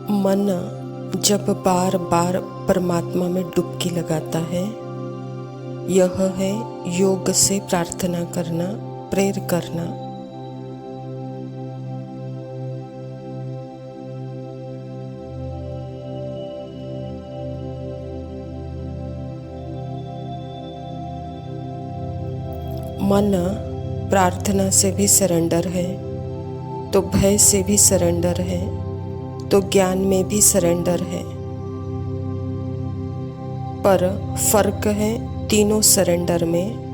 मन जब बार बार परमात्मा में डुबकी लगाता है, यह है योग से प्रार्थना करना, प्रेर करना। मन प्रार्थना से भी सरेंडर है, तो भय से भी सरेंडर है, तो ज्ञान में भी सरेंडर है। पर फर्क है तीनों सरेंडर में।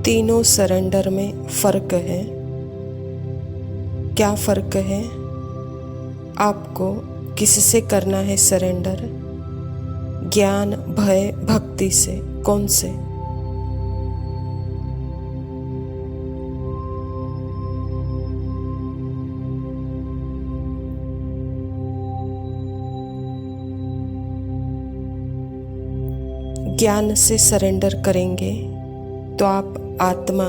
तीनों सरेंडर में फर्क है। क्या फर्क है? आपको किससे करना है सरेंडर? ज्ञान, भय, भक्ति से? कौन से? ज्ञान से सरेंडर करेंगे तो आप आत्मा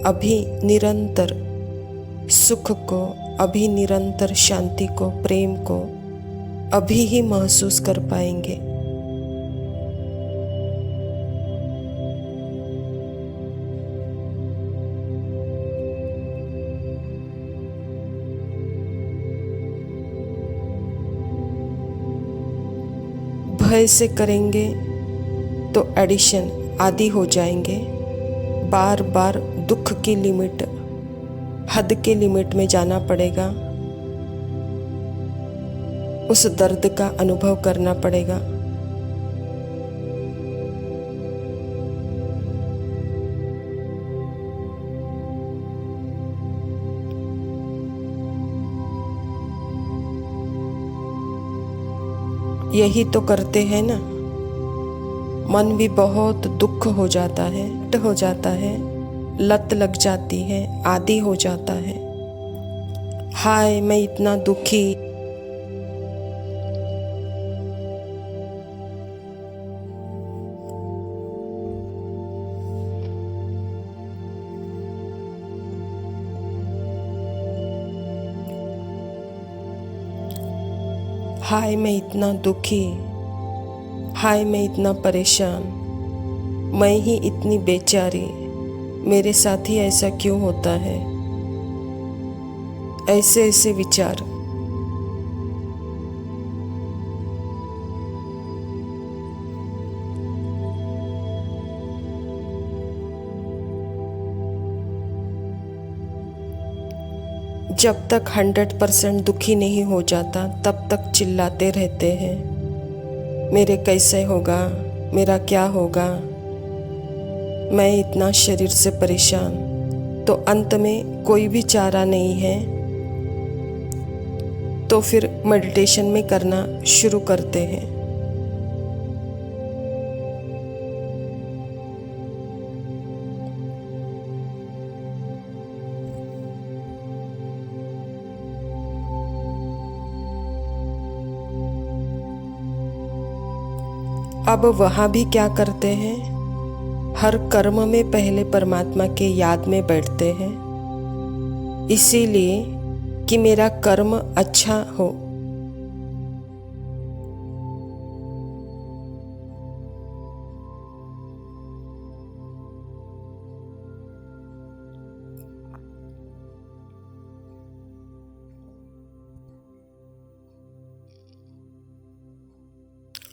अभी निरंतर सुख को, अभी निरंतर शांति को, प्रेम को अभी ही महसूस कर पाएंगे। भय से करेंगे तो एडिशन, आदी हो जाएंगे। बार बार दुख की लिमिट, हद के लिमिट में जाना पड़ेगा। उस दर्द का अनुभव करना पड़ेगा। यही तो करते हैं ना। मन भी बहुत दुख हो जाता है, लत लग जाती है, आदी हो जाता है। हाय मैं इतना दुखी, हाय मैं इतना दुखी, हाय मैं इतना परेशान, मैं ही इतनी बेचारी, मेरे साथ ही ऐसा क्यों होता है? ऐसे ऐसे विचार। जब तक 100% दुखी नहीं हो जाता तब तक चिल्लाते रहते हैं, मेरे कैसे होगा, मेरा क्या होगा, मैं इतना शरीर से परेशान। तो अंत में कोई भी चारा नहीं है, तो फिर मेडिटेशन में करना शुरू करते हैं। अब वहाँ भी क्या करते हैं? हर कर्म में पहले परमात्मा के याद में बैठते हैं, इसीलिए कि मेरा कर्म अच्छा हो।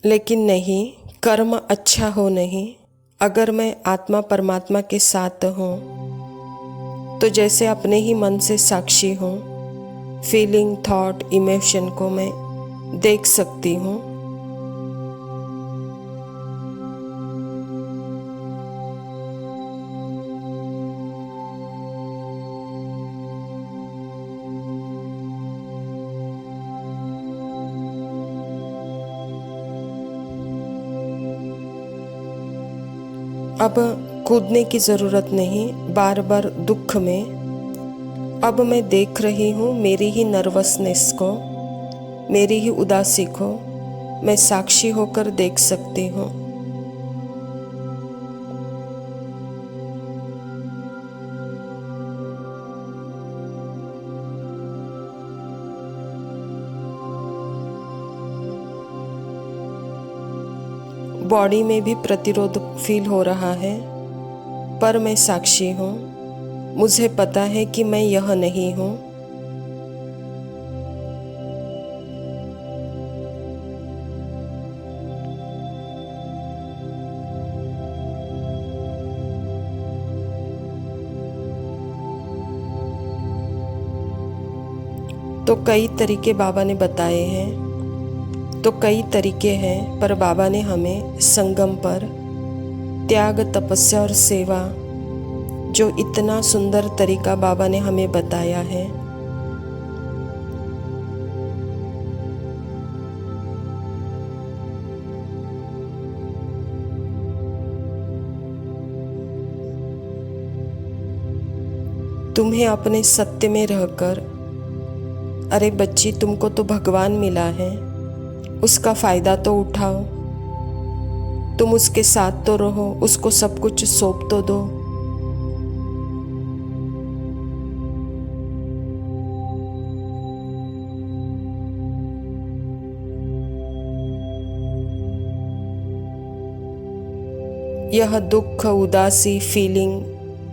लेकिन नहीं, कर्म अच्छा हो नहीं। अगर मैं आत्मा परमात्मा के साथ हूँ तो जैसे अपने ही मन से साक्षी हूँ, फीलिंग, थॉट, इमोशन को मैं देख सकती हूँ। अब कूदने की ज़रूरत नहीं बार बार दुख में। अब मैं देख रही हूँ मेरी ही नर्वसनेस को, मेरी ही उदासी को मैं साक्षी होकर देख सकती हूँ। बॉडी में भी प्रतिरोध फील हो रहा है, पर मैं साक्षी हूँ। मुझे पता है कि मैं यह नहीं हूँ। तो कई तरीके बाबा ने बताए हैं, तो कई तरीके हैं, पर बाबा ने हमें संगम पर त्याग, तपस्या और सेवा, जो इतना सुंदर तरीका बाबा ने हमें बताया है, तुम्हें अपने सत्य में रहकर, अरे बच्ची तुमको तो भगवान मिला है, उसका फ़ायदा तो उठाओ। तुम उसके साथ तो रहो, उसको सब कुछ सौंप तो दो। यह दुख, उदासी, फीलिंग,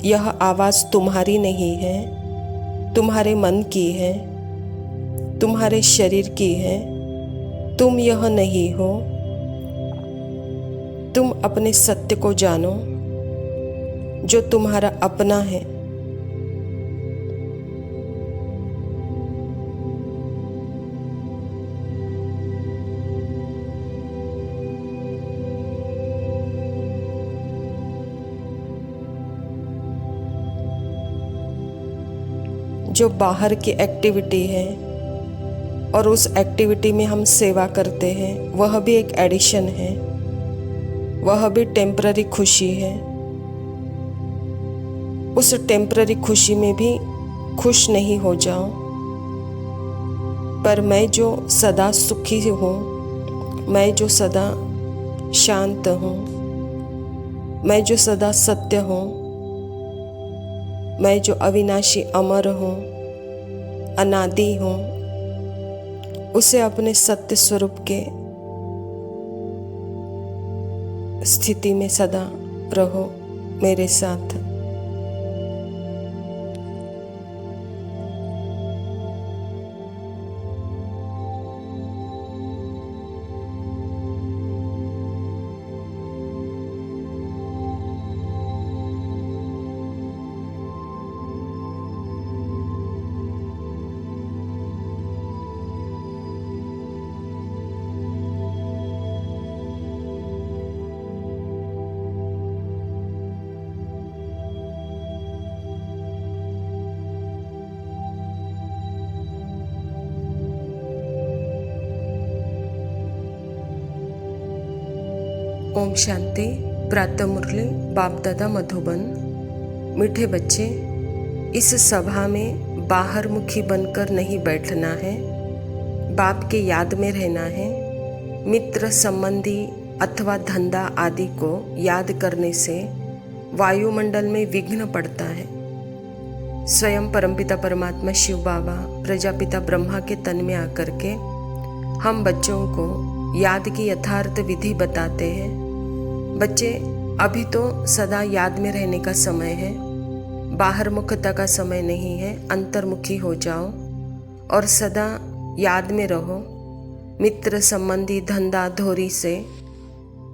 यह आवाज़ तुम्हारी नहीं है, तुम्हारे मन की है, तुम्हारे शरीर की है। तुम यह नहीं हो। तुम अपने सत्य को जानो, जो तुम्हारा अपना है। जो बाहर की एक्टिविटी है और उस एक्टिविटी में हम सेवा करते हैं, वह भी एक एडिशन है, वह भी टेम्पररी खुशी है। उस टेम्पररी खुशी में भी खुश नहीं हो जाओ। पर मैं जो सदा सुखी हूँ, मैं जो सदा शांत हूँ, मैं जो सदा सत्य हूँ, मैं जो अविनाशी अमर हूँ, अनादि हूँ, उसे अपने सत्य स्वरूप के स्थिति में सदा रहो मेरे साथ। ओम शांति। प्रातः मुरली बाप दादा मधुबन। मीठे बच्चे, इस सभा में बाहर मुखी बनकर नहीं बैठना है, बाप के याद में रहना है। मित्र, संबंधी अथवा धंधा आदि को याद करने से वायुमंडल में विघ्न पड़ता है। स्वयं परमपिता परमात्मा शिव बाबा प्रजापिता ब्रह्मा के तन में आकर के हम बच्चों को याद की यथार्थ विधि बताते हैं। बच्चे, अभी तो सदा याद में रहने का समय है, बाहर मुखता का समय नहीं है। अंतर्मुखी हो जाओ और सदा याद में रहो। मित्र, संबंधी, धंधा, धोरी से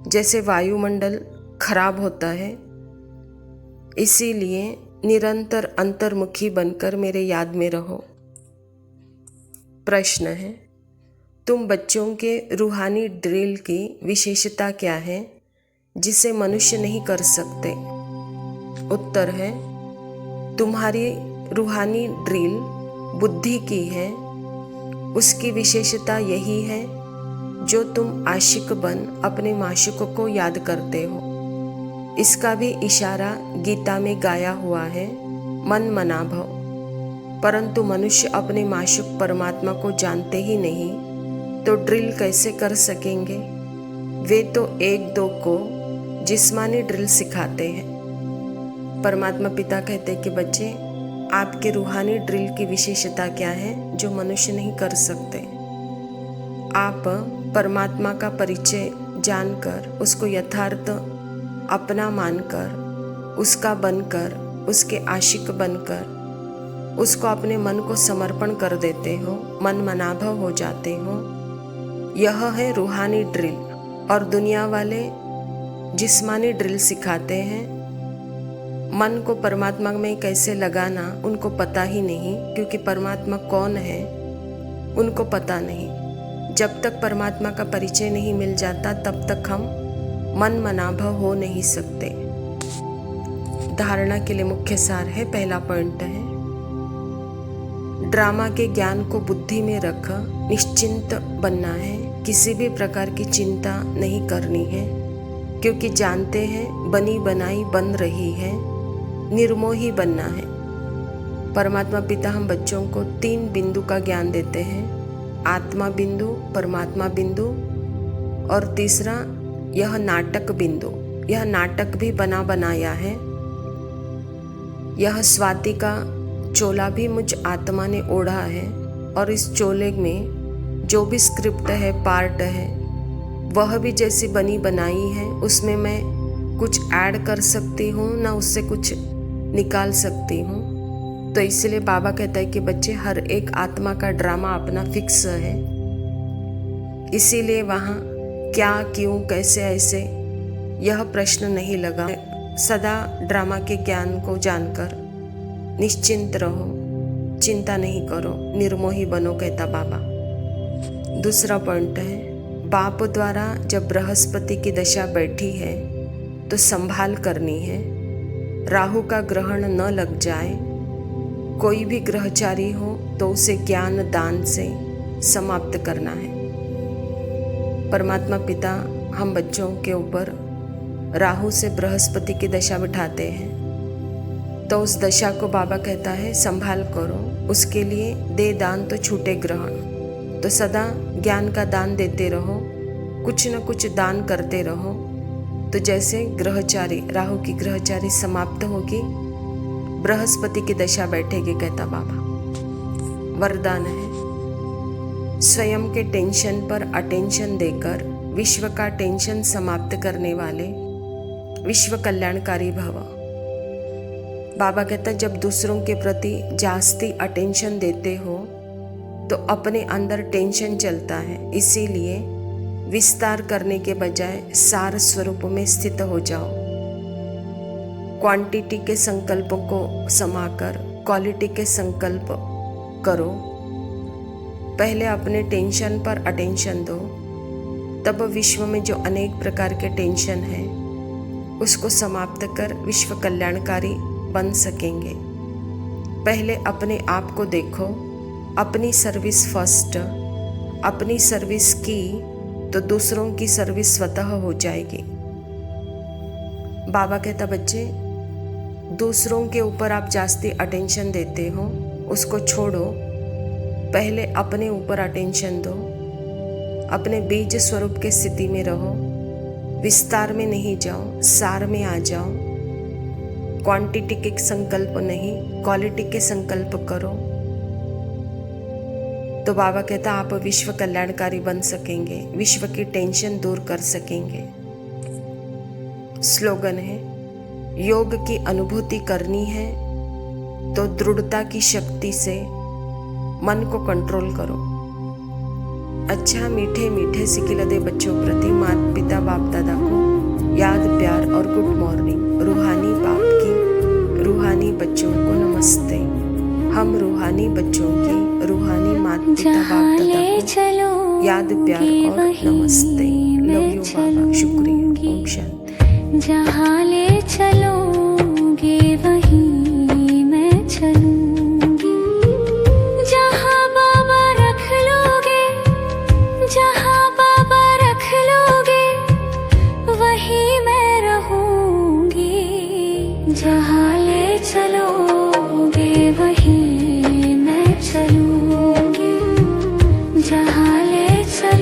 जैसे वायुमंडल खराब होता है, इसीलिए निरंतर अंतर्मुखी बनकर मेरे याद में रहो। प्रश्न है, तुम बच्चों के रूहानी ड्रिल की विशेषता क्या है जिसे मनुष्य नहीं कर सकते? उत्तर है, तुम्हारी रूहानी ड्रिल बुद्धि की है। उसकी विशेषता यही है जो तुम आशिक बन अपने माशूक को याद करते हो। इसका भी इशारा गीता में गाया हुआ है, मन मना भव। परंतु मनुष्य अपने माशूक परमात्मा को जानते ही नहीं, तो ड्रिल कैसे कर सकेंगे? वे तो एक दो को जिस्मानी ड्रिल सिखाते हैं। परमात्मा पिता कहते हैं कि बच्चे, आपके रूहानी ड्रिल की विशेषता क्या है जो मनुष्य नहीं कर सकते? आप परमात्मा का परिचय जानकर, उसको यथार्थ अपना मानकर, उसका बनकर, उसके आशिक बनकर, उसको अपने मन को समर्पण कर देते हो, मन मनाभव हो जाते हो। यह है रूहानी ड्रिल। और दुनिया वाले जिस्मानी ड्रिल सिखाते हैं। मन को परमात्मा में कैसे लगाना उनको पता ही नहीं, क्योंकि परमात्मा कौन है उनको पता नहीं। जब तक परमात्मा का परिचय नहीं मिल जाता तब तक हम मन मनाभव हो नहीं सकते। धारणा के लिए मुख्य सार है, पहला पॉइंट है, ड्रामा के ज्ञान को बुद्धि में रख निश्चिंत बनना है। किसी भी प्रकार की चिंता नहीं करनी है, क्योंकि जानते हैं बनी बनाई बन रही है, निर्मोही बनना है। परमात्मा पिता हम बच्चों को 3 बिंदु का ज्ञान देते हैं, आत्मा बिंदु, परमात्मा बिंदु और तीसरा यह नाटक बिंदु। यह नाटक भी बना बनाया है। यह स्वाति का चोला भी मुझ आत्मा ने ओढ़ा है, और इस चोले में जो भी स्क्रिप्ट है, पार्ट है, वह भी जैसी बनी बनाई है। उसमें मैं कुछ ऐड कर सकती हूँ, ना उससे कुछ निकाल सकती हूँ। तो इसलिए बाबा कहता है कि बच्चे, हर एक आत्मा का ड्रामा अपना फिक्स है। इसीलिए वहाँ क्या, क्यों, कैसे, ऐसे यह प्रश्न नहीं लगा। सदा ड्रामा के ज्ञान को जानकर निश्चिंत रहो, चिंता नहीं करो, निर्मोही बनो, कहता बाबा। दूसरा पॉइंट है, बाप द्वारा जब बृहस्पति की दशा बैठी है तो संभाल करनी है, राहु का ग्रहण न लग जाए। कोई भी ग्रहचारी हो तो उसे ज्ञान दान से समाप्त करना है। परमात्मा पिता हम बच्चों के ऊपर राहु से बृहस्पति की दशा बिठाते हैं, तो उस दशा को बाबा कहता है संभाल करो, उसके लिए दे दान तो छूटे ग्रहण। तो सदा ज्ञान का दान देते रहो, कुछ न कुछ दान करते रहो। तो जैसे ग्रहचारी, राहु की ग्रहचारी समाप्त होगी, बृहस्पति की दशा बैठेगी, कहता बाबा। वरदान है, स्वयं के टेंशन पर अटेंशन देकर विश्व का टेंशन समाप्त करने वाले विश्व कल्याणकारी भव। बाबा कहता, जब दूसरों के प्रति जास्ती अटेंशन देते हो तो अपने अंदर टेंशन चलता है। इसीलिए विस्तार करने के बजाय सार स्वरूप में स्थित हो जाओ। क्वांटिटी के संकल्पों को समाकर क्वालिटी के संकल्प करो। पहले अपने टेंशन पर अटेंशन दो, तब विश्व में जो अनेक प्रकार के टेंशन है उसको समाप्त कर विश्व कल्याणकारी बन सकेंगे। पहले अपने आप को देखो, अपनी सर्विस फर्स्ट। अपनी सर्विस की तो दूसरों की सर्विस स्वतः हो जाएगी। बाबा कहता, बच्चे, दूसरों के ऊपर आप जास्ती अटेंशन देते हो, उसको छोड़ो, पहले अपने ऊपर अटेंशन दो। अपने बीज स्वरूप के स्थिति में रहो, विस्तार में नहीं जाओ, सार में आ जाओ। क्वांटिटी के संकल्प नहीं, क्वालिटी के संकल्प करो। तो बाबा कहता, आप विश्व कल्याणकारी बन सकेंगे, विश्व की टेंशन दूर कर सकेंगे। स्लोगन है, योग की अनुभूति करनी है तो दृढ़ता की शक्ति से मन को कंट्रोल करो। अच्छा मीठे मीठे सिकिल दे बच्चों प्रति माता पिता बाप दादा को याद, प्यार और गुड मॉर्निंग। रूहानी बाप की रूहानी बच्चों को नमस्ते। हम रूहानी बच्चों की रूहानी माता पिता बाप दादा को याद, प्यार और नमस्ते। लव यू बाबा, शुक्रिया, ओम शांति। जहाँ ले चलोगे वहीं मैं चलूंगी, जहाँ बाबा रख लोगे, जहाँ बाबा रख लोगे वहीं मैं रहूंगी। जहाँ ले चलोगे वहीं मैं चलूंगी, जहाँ ले चलोगे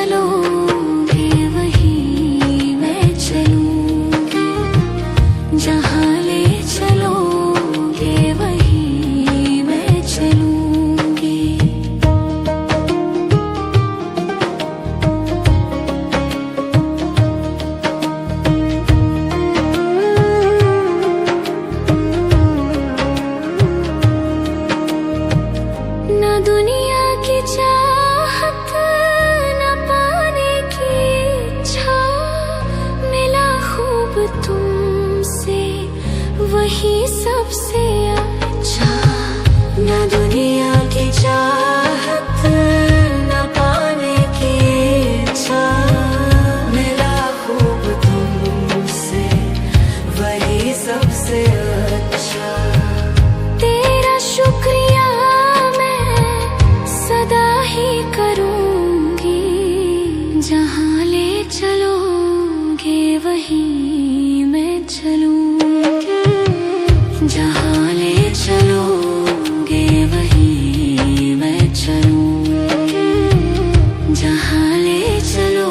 चलोगे वहीं मैं चलूंगी, जहाँ ले चलोगे वहीं मैं चलूंगी। न दुनिया की चाहत न पाने की इच्छा, मिला खूब तुमसे वही सबसे अच्छा। न दुनिया की चाहत न पाने की इच्छा, मिला खूब तुमसे वही सबसे अच्छा। तेरा शुक्रिया सदा ही करूंगी, जहाँ ले चलोगे वहीं मैं चलूंगी, जहाँ ले चलोगे वहीं मैं चलूंगी, जहाँ ले चलो